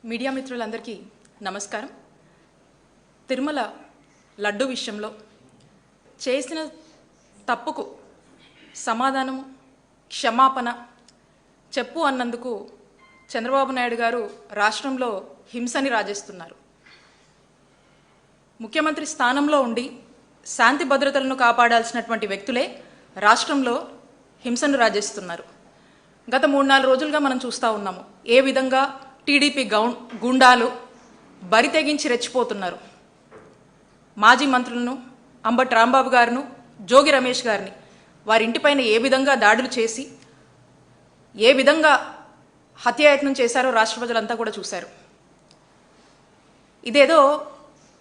Media మిత్రులందరికీ నమస్కారం. తిరుమల లడ్డు విషయంలో చేసిన తప్పుకు సమాధానం క్షమాపణ చెప్పు అన్నందుకు చంద్రబాబు నాయుడు గారు రాష్ట్రంలో హింసని రాజేస్తున్నారు. ముఖ్యమంత్రి స్థానంలో ఉండి శాంతి భద్రతలను కాపాడాల్సినటువంటి వ్యక్తులే రాష్ట్రంలో హింసను రాజేస్తున్నారు. గత 3-4 రోజులుగా మనం చూస్తూ ఉన్నాము ఏ విధంగా టీడీపీ గుండాలు బరి తెగించి రెచ్చిపోతున్నారు. మాజీ మంత్రులను అంబటి రాంబాబు గారును జోగి రమేష్ గారిని వారి ఇంటిపైన ఏ విధంగా దాడులు చేసి ఏ విధంగా హత్యాయత్నం చేశారో రాష్ట్ర ప్రజలంతా కూడా చూశారు. ఇదేదో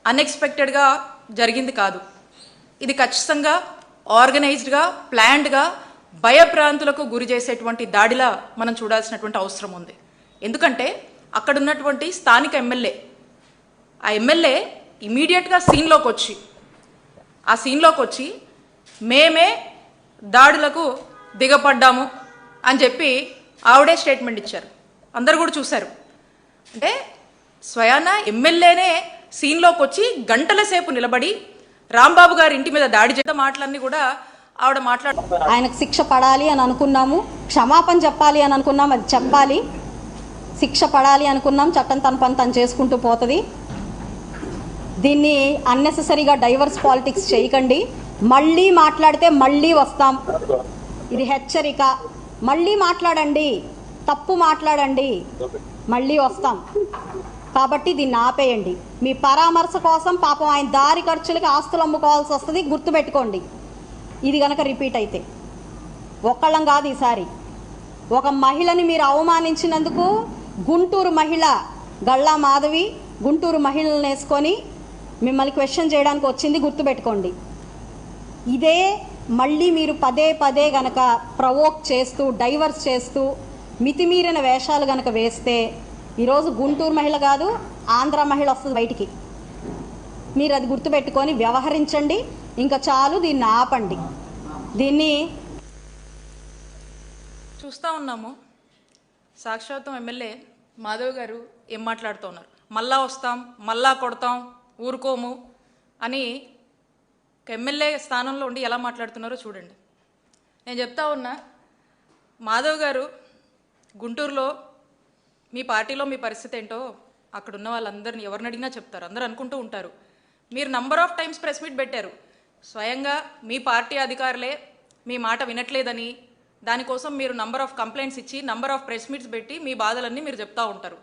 అన్ఎక్స్పెక్టెడ్గా జరిగింది కాదు. ఇది ఖచ్చితంగా ఆర్గనైజ్డ్గా ప్లాన్డ్గా భయభ్రాంతులకు గురి చేసేటువంటి దాడిలా మనం చూడాల్సినటువంటి అవసరం ఉంది. ఎందుకంటే అక్కడ ఉన్నటువంటి స్థానిక ఎమ్మెల్యే ఇమీడియట్గా సీన్లోకి వచ్చి మేమే దాడులకు దిగపడ్డాము అని చెప్పి ఆవిడే స్టేట్మెంట్ ఇచ్చారు. అందరు కూడా చూశారు. అంటే స్వయాన ఎమ్మెల్యేనే సీన్లోకి వచ్చి గంటల సేపు నిలబడి రాంబాబు గారి ఇంటి మీద దాడి చేత మాటలన్నీ కూడా ఆవిడ ఆయనకు శిక్ష పడాలి అని అనుకున్నాము, క్షమాపణ చెప్పాలి అని అనుకున్నాం, అది చెప్పాలి. శిక్ష పడాలి అనుకున్నాం, చట్టం తన పని తను చేసుకుంటూ పోతుంది. దీన్ని అన్నెసెసరీగా డైవర్స్ పాలిటిక్స్ చేయకండి. మళ్ళీ మాట్లాడితే మళ్ళీ వస్తాం, ఇది హెచ్చరిక. మళ్ళీ మాట్లాడండి, తప్పు మాట్లాడండి, మళ్ళీ వస్తాం. కాబట్టి దీన్ని ఆపేయండి. మీ పరామర్శ కోసం పాపం ఆయన దారి ఖర్చులకి ఆస్తులు అమ్ముకోవాల్సి వస్తుంది, గుర్తుపెట్టుకోండి. ఇది కనుక రిపీట్ అయితే ఒక్కళ్ళం కాదు. ఈసారి ఒక మహిళని మీరు అవమానించినందుకు గుంటూరు మహిళ గళ్ళా మాధవి గుంటూరు మహిళలను వేసుకొని మిమ్మల్ని క్వశ్చన్ చేయడానికి వచ్చింది, గుర్తుపెట్టుకోండి. ఇదే మళ్ళీ మీరు పదే పదే గనక ప్రవోక్ చేస్తూ డైవర్స్ చేస్తూ మితిమీరిన వేషాలు గనక వేస్తే ఈరోజు గుంటూరు మహిళ కాదు ఆంధ్ర మహిళ వస్తుంది బయటికి. మీరు అది గుర్తుపెట్టుకొని వ్యవహరించండి. ఇంకా చాలు, దీన్ని ఆపండి. దీన్ని చూస్తూ ఉన్నాము. సాక్షాత్తం ఎమ్మెల్యే మాధవ్ గారు ఏం మాట్లాడుతూ ఉన్నారు, మళ్ళా వస్తాం, మళ్ళా కొడతాం, ఊరుకోము అని ఎమ్మెల్యే స్థానంలో ఉండి ఎలా మాట్లాడుతున్నారో చూడండి. నేను చెప్తా ఉన్నా, మాధవ్ గారు గుంటూరులో మీ పార్టీలో మీ పరిస్థితి ఏంటో అక్కడ ఉన్న వాళ్ళందరినీ ఎవరిని అడిగినా చెప్తారు, అందరూ అనుకుంటూ ఉంటారు. మీరు number of times press meet పెట్టారు. స్వయంగా మీ పార్టీ అధికారులే మీ మాట వినట్లేదని దానికోసం మీరు నంబర్ ఆఫ్ కంప్లైంట్స్ ఇచ్చి నంబర్ ఆఫ్ ప్రెస్ మీట్స్ పెట్టి మీ బాధలన్నీ మీరు చెప్తూ ఉంటారు.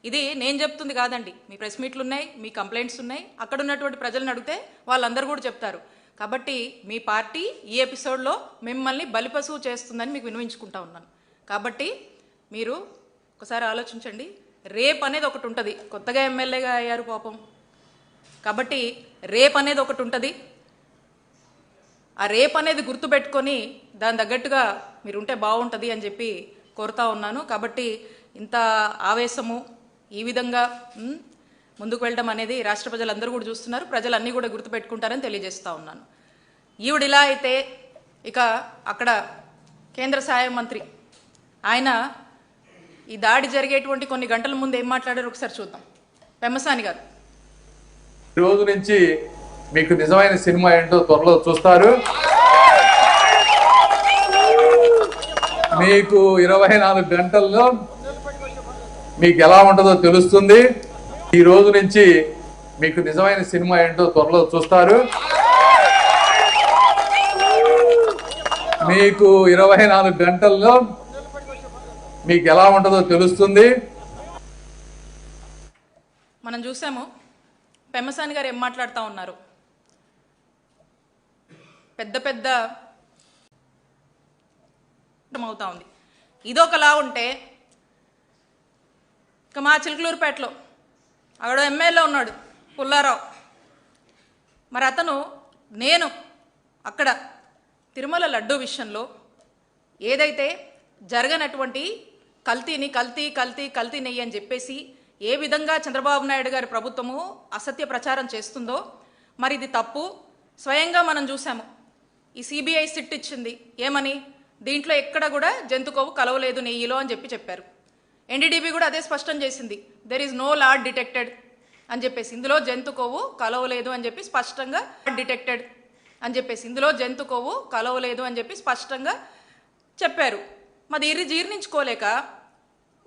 ఇది నేను చెప్తుంది కాదండి, మీ ప్రెస్ మీట్లు ఉన్నాయి, మీ కంప్లైంట్స్ ఉన్నాయి. అక్కడ ఉన్నటువంటి ప్రజలను అడిగితే వాళ్ళందరూ కూడా చెప్తారు. కాబట్టి మీ పార్టీ ఈ ఎపిసోడ్లో మిమ్మల్ని బలిపశువు చేస్తుందని మీకు వినిపించుకుంటా ఉన్నాను. కాబట్టి మీరు ఒకసారి ఆలోచించండి. రేప్ అనేది ఒకటి ఉంటుంది, కొత్తగా ఎమ్మెల్యేగా అయ్యారు పాపం. కాబట్టి రేప్ అనేది ఒకటి ఉంటుంది. ఆ రేప్ అనేది గుర్తుపెట్టుకొని దాని తగ్గట్టుగా మీరు ఉంటే బాగుంటుంది అని చెప్పి కోరుతా ఉన్నాను. కాబట్టి ఇంత ఆవేశము ఈ విధంగా ముందుకు వెళ్ళడం అనేది రాష్ట్ర ప్రజలందరూ కూడా చూస్తున్నారు, ప్రజలన్నీ కూడా గుర్తుపెట్టుకుంటారని తెలియజేస్తూ ఉన్నాను. ఈవిడిలా అయితే ఇక అక్కడ కేంద్ర సహాయ మంత్రి ఆయన ఈ దాడి జరిగేటువంటి కొన్ని గంటల ముందు ఏం మాట్లాడారో ఒకసారి చూద్దాం. పెమ్మసాని గారు, ఈ రోజు నుంచి మీకు నిజమైన సినిమా ఏంటో త్వరలో చూస్తారు. మీకు 24 గంటల్లో మీకు ఎలా ఉంటుందో తెలుస్తుంది. ఈ రోజు నుంచి మీకు నిజమైన సినిమా ఏంటో త్వరలో చూస్తారు. మీకు 24 గంటల్లో మీకు ఎలా ఉంటుందో తెలుస్తుంది. మనం చూసాము పెమ్మసాని గారు ఏం మాట్లాడుతూ ఉన్నారు. పెద్ద పెద్ద అవుతా ఉంది. ఇదొకలా ఉంటే ఇక మా చిలుకలూరుపేటలో అక్కడ ఎమ్మెల్యే ఉన్నాడు పుల్లారావు. మరి అతను నేను అక్కడ తిరుమల లడ్డు విషయంలో ఏదైతే జరగనటువంటి కల్తీ నెయ్యి అని చెప్పేసి ఏ విధంగా చంద్రబాబు నాయుడు గారి ప్రభుత్వము అసత్య ప్రచారం చేస్తుందో మరి ఇది తప్పు. స్వయంగా మనం చూసాము, ఈ సిబిఐ సిట్ ఇచ్చింది ఏమని, దీంట్లో ఎక్కడ కూడా జంతు కొవ్వు కలవలేదు నెయ్యిలో అని చెప్పారు. ఎన్డీడీబీ కూడా అదే స్పష్టం చేసింది, there is no lard detected అని చెప్పేసి, ఇందులో జంతు కొవ్వు కలవలేదు అని చెప్పి స్పష్టంగా డిటెక్టెడ్ అని చెప్పేసి, ఇందులో జంతు కొవ్వు కలవలేదు అని చెప్పి స్పష్టంగా చెప్పారు. మరి ఇది జీర్ణించుకోలేక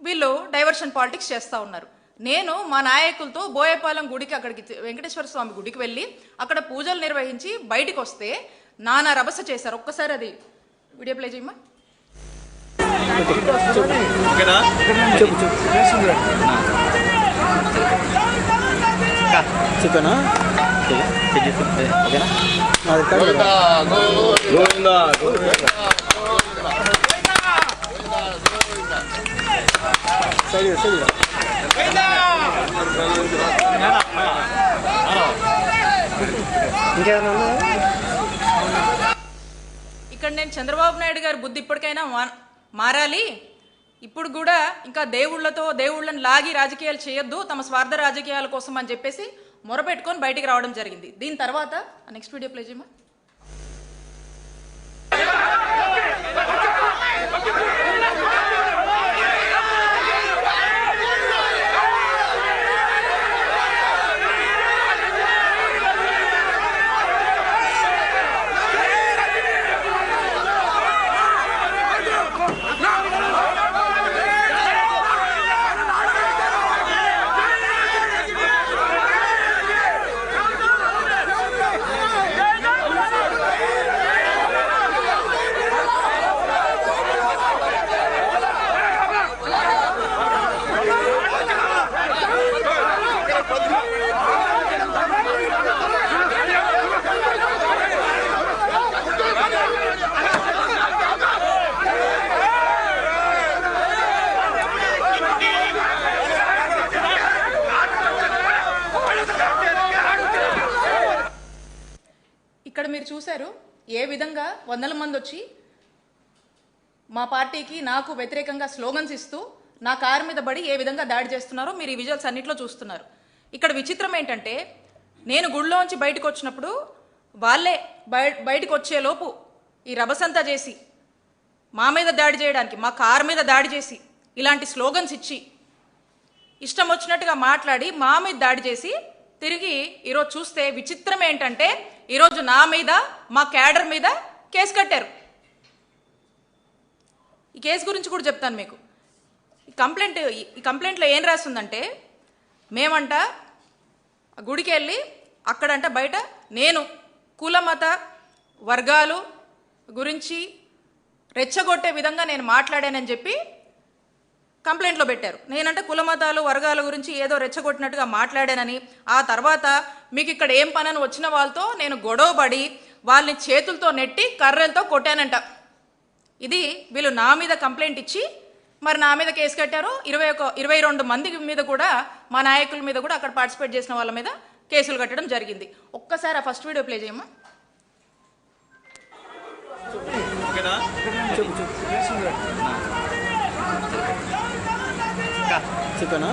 వీళ్ళు డైవర్షన్ పాలిటిక్స్ చేస్తూ ఉన్నారు. నేను మా నాయకులతో బోయపాలెం గుడికి, అక్కడికి వెంకటేశ్వర స్వామి గుడికి వెళ్ళి అక్కడ పూజలు నిర్వహించి బయటికి వస్తే నానా రభస చేశారు. ఒక్కసారి అది వీడియో ప్లే చేయమ్మా. ఇక్కడ నేను చంద్రబాబు నాయుడు గారి బుద్ధి ఇప్పటికైనా మారాలి. ఇప్పుడు కూడా ఇంకా దేవుళ్ళని లాగి రాజకీయాలు చేయొద్దు, తమ స్వార్థ రాజకీయాల కోసం అని చెప్పేసి మొరపెట్టుకొని బయటికి రావడం జరిగింది. దీని తర్వాత నెక్స్ట్ వీడియో ప్లే చేయమా. ఇక్కడ మీరు చూశారు ఏ విధంగా వందల మంది వచ్చి మా పార్టీకి నాకు వ్యతిరేకంగా స్లోగన్స్ ఇస్తూ నా కారు మీద పడి ఏ విధంగా దాడి చేస్తున్నారో మీరు ఈ విజువల్స్ అన్నింటిలో చూస్తున్నారు. ఇక్కడ విచిత్రం ఏంటంటే నేను గుడిలోంచి బయటకు వచ్చినప్పుడు వాళ్ళే బయటకు వచ్చేలోపు ఈ రభసంతా చేసి మా మీద దాడి చేయడానికి, మా కారు మీద దాడి చేసి ఇలాంటి స్లోగన్స్ ఇచ్చి ఇష్టం వచ్చినట్టుగా మాట్లాడి మా మీద దాడి చేసి తిరిగి ఈరోజు చూస్తే విచిత్రం ఏంటంటే ఈరోజు నా మీద, మా క్యాడర్ మీద కేసు కట్టారు. ఈ కేసు గురించి కూడా చెప్తాను మీకు. ఈ కంప్లైంట్లో ఏం రాస్తుందంటే, మేమంట గుడికి వెళ్ళి అక్కడంట బయట నేను కుల మత వర్గాలు గురించి రెచ్చగొట్టే విధంగా నేను మాట్లాడానని చెప్పి కంప్లైంట్లో పెట్టారు. నేనంటే కుల మతాలు వర్గాల గురించి ఏదో రెచ్చగొట్టినట్టుగా మాట్లాడానని, ఆ తర్వాత మీకు ఇక్కడ ఏం పనని వచ్చిన వాళ్ళతో నేను గొడవపడి వాళ్ళని చేతులతో నెట్టి కర్రలతో కొట్టానంట. ఇది వీళ్ళు నా మీద కంప్లైంట్ ఇచ్చి మరి నా మీద కేసు కట్టారు. 22 మంది మీద కూడా, మా నాయకుల మీద కూడా, అక్కడ పార్టిసిపేట్ చేసిన వాళ్ళ మీద కేసులు కట్టడం జరిగింది. ఒక్కసారి ఆ ఫస్ట్ వీడియో ప్లే చేయమ్మా. చికెనా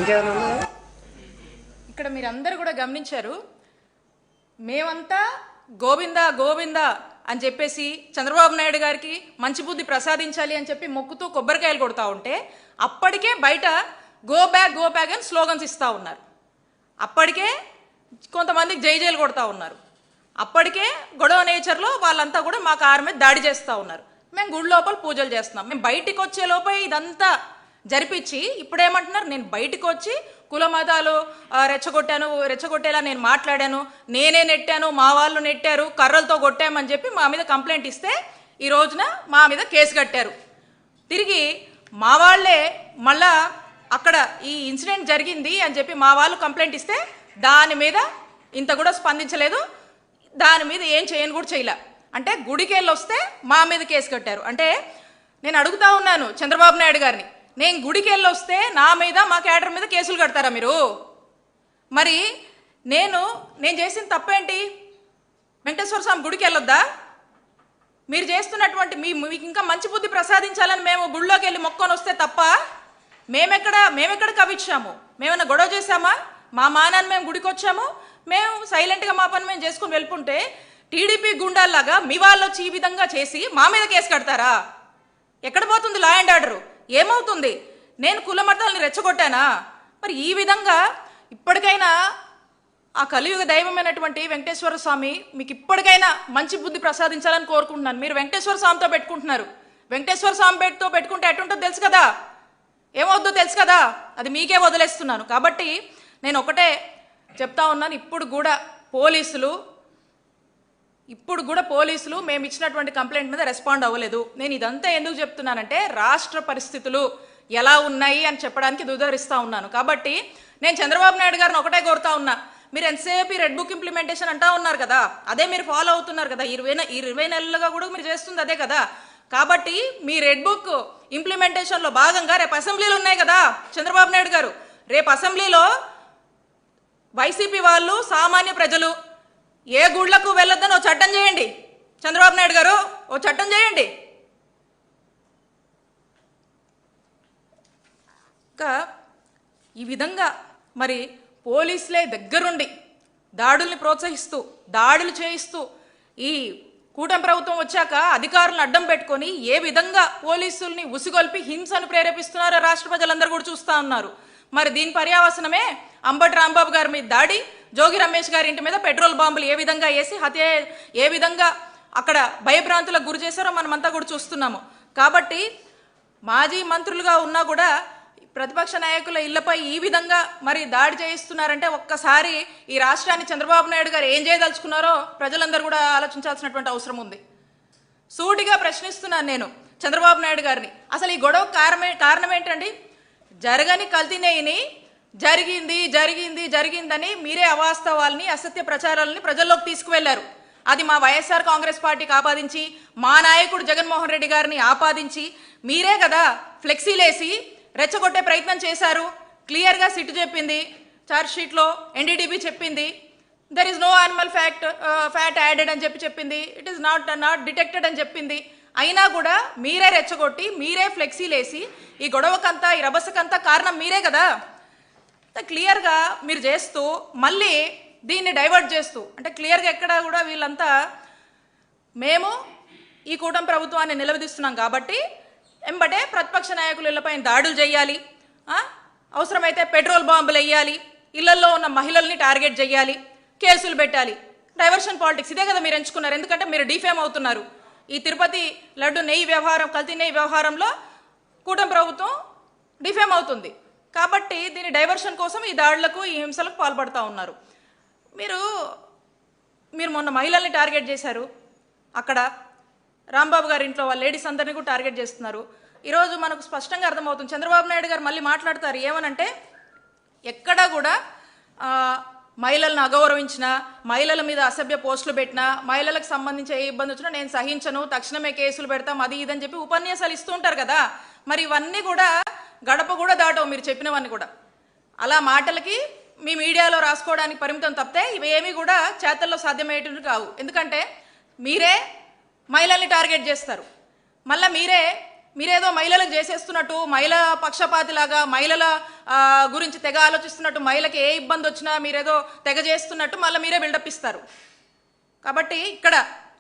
ఓకేనా. ఇక్కడ మీరందరూ కూడా గమనించారు, మేమంతా గోవిందా గోవిందా అని చెప్పేసి చంద్రబాబు నాయుడు గారికి మంచి బుద్ధి ప్రసాదించాలి అని చెప్పి మొక్కుతూ కొబ్బరికాయలు కొడతా ఉంటే అప్పటికే బయట గో బ్యాక్ అని స్లోగన్స్ ఇస్తూ ఉన్నారు. అప్పటికే కొంతమందికి జైలు కొడతా ఉన్నారు. అప్పటికే గొడవ నేచర్లో వాళ్ళంతా కూడా మా కారు మీద దాడి చేస్తూ ఉన్నారు. మేము గుడి లోపల పూజలు చేస్తున్నాం. మేము బయటికి వచ్చే లోపే ఇదంతా జరిపించి ఇప్పుడేమంటున్నారు, నేను బయటకు వచ్చి కుల మతాలు రెచ్చగొట్టేలా నేను మాట్లాడాను, నేనే నెట్టాను, మా వాళ్ళు నెట్టారు, కర్రలతో కొట్టామని చెప్పి మా మీద కంప్లైంట్ ఇస్తే ఈ రోజున మా మీద కేసు కట్టారు. తిరిగి మా వాళ్ళే మళ్ళా అక్కడ ఈ ఇన్సిడెంట్ జరిగింది అని చెప్పి మా వాళ్ళు కంప్లైంట్ ఇస్తే దాని మీద ఇంత కూడా స్పందించలేదు, దాని మీద ఏం చేయని కూడా చేయలే. అంటే గుడికి వెళ్ళి వస్తే మా మీద కేసు కట్టారు. అంటే నేను అడుగుతా ఉన్నాను చంద్రబాబు నాయుడు గారిని, నేను గుడికి వెళ్ళి వస్తే నా మీద, మా క్యాడర్ మీద కేసులు కడతారా మీరు? మరి నేను చేసిన తప్పేంటి? వెంకటేశ్వర స్వామి గుడికి వెళ్ళొద్దా? మీరు చేస్తున్నటువంటి మీకు ఇంకా మంచి బుద్ధి ప్రసాదించాలని మేము గుళ్ళోకి వెళ్ళి మొక్కొని వస్తే తప్ప మేమెక్కడ కవిచ్చాము? మేమన్నా గొడవ చేశామా? మా మానాన్ని మేము గుడికి వచ్చాము, మేము సైలెంట్గా మా పని మేము చేసుకుని వెళ్ళుకుంటే టీడీపీ గుండాల్లాగా మీ వాళ్ళు వచ్చి ఈ విధంగా చేసి మా మీద కేసు కడతారా? ఎక్కడ పోతుంది లా అండ్ ఆర్డర్? ఏమవుతుంది? నేను కుల మతాలని రెచ్చగొట్టానా? మరి ఈ విధంగా ఇప్పటికైనా ఆ కలియుగ దైవమైనటువంటి వెంకటేశ్వర స్వామి మీకు ఇప్పటికైనా మంచి బుద్ధి ప్రసాదించాలని కోరుకుంటున్నాను. మీరు వెంకటేశ్వర స్వామితో పెట్టుకుంటున్నారు. వెంకటేశ్వర స్వామితో పెట్టుకుంటే ఎటుంటుందో తెలుసు కదా, ఏమవుద్దో తెలుసు కదా, అది మీకే వదిలేస్తున్నాను. కాబట్టి నేను ఒకటే చెప్తా ఉన్నాను, ఇప్పుడు కూడా పోలీసులు మేము ఇచ్చినటువంటి కంప్లైంట్ మీద రెస్పాండ్ అవ్వలేదు. నేను ఇదంతా ఎందుకు చెప్తున్నానంటే రాష్ట్ర పరిస్థితులు ఎలా ఉన్నాయి అని చెప్పడానికి ఉదహరిస్తూ ఉన్నాను. కాబట్టి నేను చంద్రబాబు నాయుడు గారిని ఒకటే కోరుతా ఉన్నా, మీరు ఎంతసేపు రెడ్ బుక్ ఇంప్లిమెంటేషన్ అంటా ఉన్నారు కదా, అదే మీరు ఫాలో అవుతున్నారు కదా, 20 నెలలుగా కూడా మీరు చేస్తుంది అదే కదా. కాబట్టి మీ రెడ్ బుక్ ఇంప్లిమెంటేషన్లో భాగంగా రేపు అసెంబ్లీలు ఉన్నాయి కదా చంద్రబాబు నాయుడు గారు, రేపు అసెంబ్లీలో వైసీపీ వాళ్ళు సామాన్య ప్రజలు ఏ గుళ్లకు వెళ్ళొద్దని ఓ చట్టం చేయండి. చంద్రబాబు నాయుడు గారు ఓ చట్టం చేయండి. ఇంకా ఈ విధంగా మరి పోలీసులే దగ్గరుండి దాడుల్ని ప్రోత్సహిస్తూ దాడులు చేయిస్తూ ఈ కూటమి ప్రభుత్వం వచ్చాక అధికారులను అడ్డం పెట్టుకొని ఏ విధంగా పోలీసుల్ని ఉసిగొల్పి హింసను ప్రేరేపిస్తున్నారో రాష్ట్ర ప్రజలందరూ కూడా చూస్తూ ఉన్నారు. మరి దీని పర్యావసనమే అంబటి రాంబాబు గారి మీద దాడి, జోగి రమేష్ గారి ఇంటి మీద పెట్రోల్ బాంబులు ఏ విధంగా వేసి ఏ విధంగా అక్కడ భయభ్రాంతులకు గురి చేశారో మనమంతా కూడా చూస్తున్నాము. కాబట్టి మాజీ మంత్రులుగా ఉన్నా కూడా ప్రతిపక్ష నాయకుల ఇళ్లపై ఈ విధంగా మరి దాడి చేయిస్తున్నారంటే ఒక్కసారి ఈ రాష్ట్రాన్ని చంద్రబాబు నాయుడు గారు ఏం చేయదలుచుకున్నారో ప్రజలందరూ కూడా ఆలోచించాల్సినటువంటి అవసరం ఉంది. సూటిగా ప్రశ్నిస్తున్నాను నేను చంద్రబాబు నాయుడు గారిని, అసలు ఈ గొడవ కారణం ఏంటండి? జరగని కల్తీనేయిని జరిగిందని మీరే అవాస్తవాల్ని అసత్య ప్రచారాలని ప్రజల్లోకి తీసుకువెళ్లారు. అది మా వైఎస్ఆర్ కాంగ్రెస్ పార్టీకి ఆపాదించి మా నాయకుడు జగన్మోహన్ రెడ్డి గారిని ఆపాదించి మీరే కదా ఫ్లెక్సీలేసి రెచ్చగొట్టే ప్రయత్నం చేశారు. క్లియర్గా సిట్ చెప్పింది, ఛార్జ్ షీట్లో ఎన్డీటీబీ చెప్పింది, there is no animal fat added అని చెప్పింది, ఇట్ ఈస్ నాట్ డిటెక్టెడ్ అని చెప్పింది. అయినా కూడా మీరే రెచ్చగొట్టి మీరే ఫ్లెక్సీలేసి ఈ గొడవకంతా ఈ రభసకంతా కారణం మీరే కదా. క్లియర్గా మీరు చేస్తూ మళ్ళీ దీన్ని డైవర్ట్ చేస్తూ అంటే క్లియర్గా ఎక్కడా కూడా వీళ్ళంతా మేము ఈ కూటమి ప్రభుత్వాన్ని నిలదీస్తున్నాం కాబట్టి ఎంబటే ప్రతిపక్ష నాయకుల ఇళ్లపైన దాడులు చేయాలి, అవసరమైతే పెట్రోల్ బాంబులు వేయాలి, ఇళ్లల్లో ఉన్న మహిళల్ని టార్గెట్ చేయాలి, కేసులు పెట్టాలి. డైవర్షన్ పాలిటిక్స్ ఇదే కదా మీరు ఎంచుకున్నారు. ఎందుకంటే మీరు డిఫేమ్ అవుతున్నారు. ఈ తిరుపతి లడ్డు నెయ్యి వ్యవహారం, కల్తీ నెయ్యి వ్యవహారంలో కూటమి ప్రభుత్వం డిఫేమ్ అవుతుంది. కాబట్టి దీని డైవర్షన్ కోసం ఈ దాడులకు ఈ హింసలకు పాల్పడుతూ ఉన్నారు. మీరు మొన్న మహిళల్ని టార్గెట్ చేశారు, అక్కడ రాంబాబు గారి ఇంట్లో వాళ్ళ లేడీస్ అందరినీ కూడా టార్గెట్ చేస్తున్నారు. ఈరోజు మనకు స్పష్టంగా అర్థమవుతుంది. చంద్రబాబు నాయుడు గారు మళ్ళీ మాట్లాడతారు ఏమనంటే, ఎక్కడా కూడా మహిళలను అగౌరవించినా, మహిళల మీద అసభ్య పోస్టులు పెట్టినా, మహిళలకు సంబంధించి ఏ ఇబ్బంది వచ్చినా నేను సహించను, తక్షణమే కేసులు పెడతాం, అది ఇదని చెప్పి ఉపన్యాసాలు ఇస్తూ ఉంటారు కదా. మరి ఇవన్నీ కూడా గడప కూడా దాటవు మీరు చెప్పినవన్నీ కూడా. అలా మాటలకి మీ మీడియాలో రాసుకోవడానికి పరిమితం తప్పితే ఇవేమీ కూడా చేతల్లో సాధ్యమయ్యేటివి కావు. ఎందుకంటే మీరే మహిళల్ని టార్గెట్ చేస్తారు, మళ్ళీ మీరేదో మహిళలకు చేసేస్తున్నట్టు, మహిళా పక్షపాతిలాగా మహిళల గురించి తెగ ఆలోచిస్తున్నట్టు, మహిళకి ఏ ఇబ్బంది వచ్చినా మీరేదో తెగ చేస్తున్నట్టు మళ్ళీ మీరే బిల్డప్ ఇస్తారు. కాబట్టి ఇక్కడ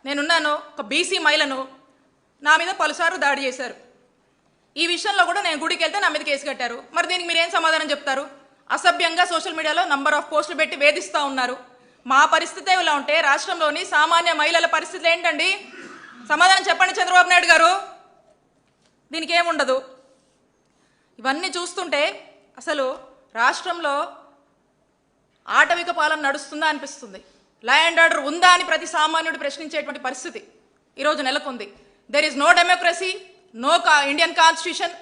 నేనున్నాను, ఒక బీసీ మహిళను నా మీద పలుసార్లు దాడి చేశారు. ఈ విషయంలో కూడా నేను గుడికి వెళ్తే నా మీద కేసు కట్టారు. మరి దీనికి మీరేం సమాధానం చెప్తారు? అసభ్యంగా సోషల్ మీడియాలో నంబర్ ఆఫ్ పోస్టులు పెట్టి వేధిస్తూ ఉన్నారు. మా పరిస్థితి ఇలా ఉంటే రాష్ట్రంలోని సామాన్య మహిళల పరిస్థితులు ఏంటండి? సమాధానం చెప్పండి చంద్రబాబు నాయుడు గారు. దీనికి ఏముండదు. ఇవన్నీ చూస్తుంటే అసలు రాష్ట్రంలో ఆటవిక పాలన నడుస్తుందా అనిపిస్తుంది. లా అండ్ ఆర్డర్ ఉందా అని ప్రతి సామాన్యుడు ప్రశ్నించేటువంటి పరిస్థితి ఈరోజు నెలకొంది. There is no democracy, no Indian constitution,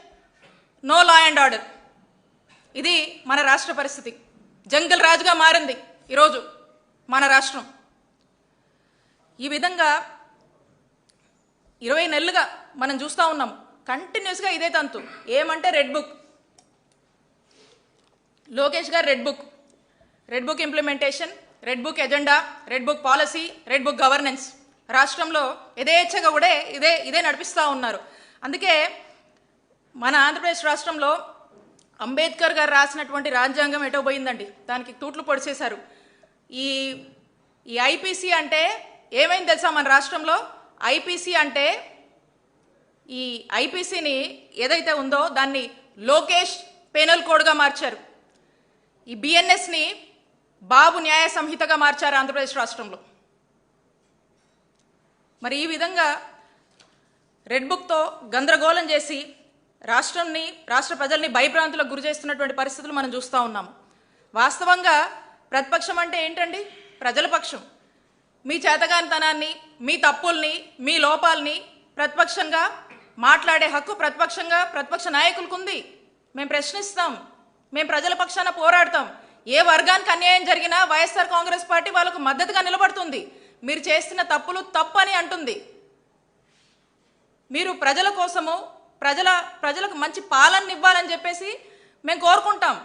no law and order. ఇది మన రాష్ట్ర పరిస్థితి. జంగల్ రాజుగా మారింది ఈరోజు మన రాష్ట్రం. ఈ విధంగా 20 నెలలుగా మనం చూస్తూ ఉన్నాము. కంటిన్యూస్గా ఇదే తంతు. ఏమంటే రెడ్ బుక్, లోకేష్ గారు red book implementation, red book agenda, red book policy, red book governance. రాష్ట్రంలో యథేచ్ఛగా కూడా ఇదే నడిపిస్తూ ఉన్నారు. అందుకే మన ఆంధ్రప్రదేశ్ రాష్ట్రంలో అంబేద్కర్ గారు రాసినటువంటి రాజ్యాంగం ఎటో పోయిందండి, దానికి తూట్లు పొడిచేశారు. ఈ ఐపీసీ అంటే ఏమైంది తెలుసా మన రాష్ట్రంలో? ఐపీసీ అంటే ఈ ఐపీసీని ఏదైతే ఉందో దాన్ని లోకేష్ పెనల్ కోడ్గా మార్చారు. ఈ బిఎన్ఎస్ని బాబు న్యాయ సంహితగా మార్చారు ఆంధ్రప్రదేశ్ రాష్ట్రంలో. మరి ఈ విధంగా రెడ్ బుక్తో గందరగోళం చేసి రాష్ట్ర ప్రజల్ని భయభ్రాంతులకు గురి చేస్తున్నటువంటి పరిస్థితులు మనం చూస్తూ ఉన్నాము. వాస్తవంగా ప్రతిపక్షం అంటే ఏంటండి? ప్రజల పక్షం. మీ చేతగానితనాన్ని, మీ తప్పుల్ని, మీ లోపాలని ప్రతిపక్షంగా మాట్లాడే హక్కు ప్రతిపక్ష నాయకులకు ఉంది. మేము ప్రశ్నిస్తాం, మేము ప్రజల పక్షాన పోరాడతాం. ఏ వర్గానికి అన్యాయం జరిగినా వైఎస్ఆర్ కాంగ్రెస్ పార్టీ వాళ్ళకు మద్దతుగా నిలబడుతుంది. మీరు చేస్తున్న తప్పులు తప్పని అంటుంది. మీరు ప్రజల కోసము ప్రజలకు మంచి పాలన ఇవ్వాలని చెప్పేసి మేము కోరుకుంటాం.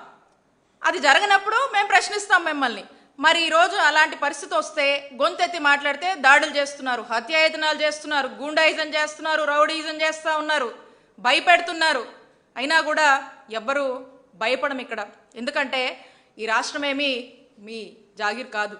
అది జరగనప్పుడు మేము ప్రశ్నిస్తాం మిమ్మల్ని. మరి ఈరోజు అలాంటి పరిస్థితి వస్తే గొంతెత్తి మాట్లాడితే దాడులు చేస్తున్నారు, హత్యాయత్నాలు చేస్తున్నారు, గూండాయిజం చేస్తున్నారు, రౌడీయిజం చేస్తూ ఉన్నారు, భయపెడుతున్నారు. అయినా కూడా ఎవ్వరూ భయపడం ఇక్కడ. ఎందుకంటే ఈ రాష్ట్రం ఏమీ మీ జాగీర్ కాదు.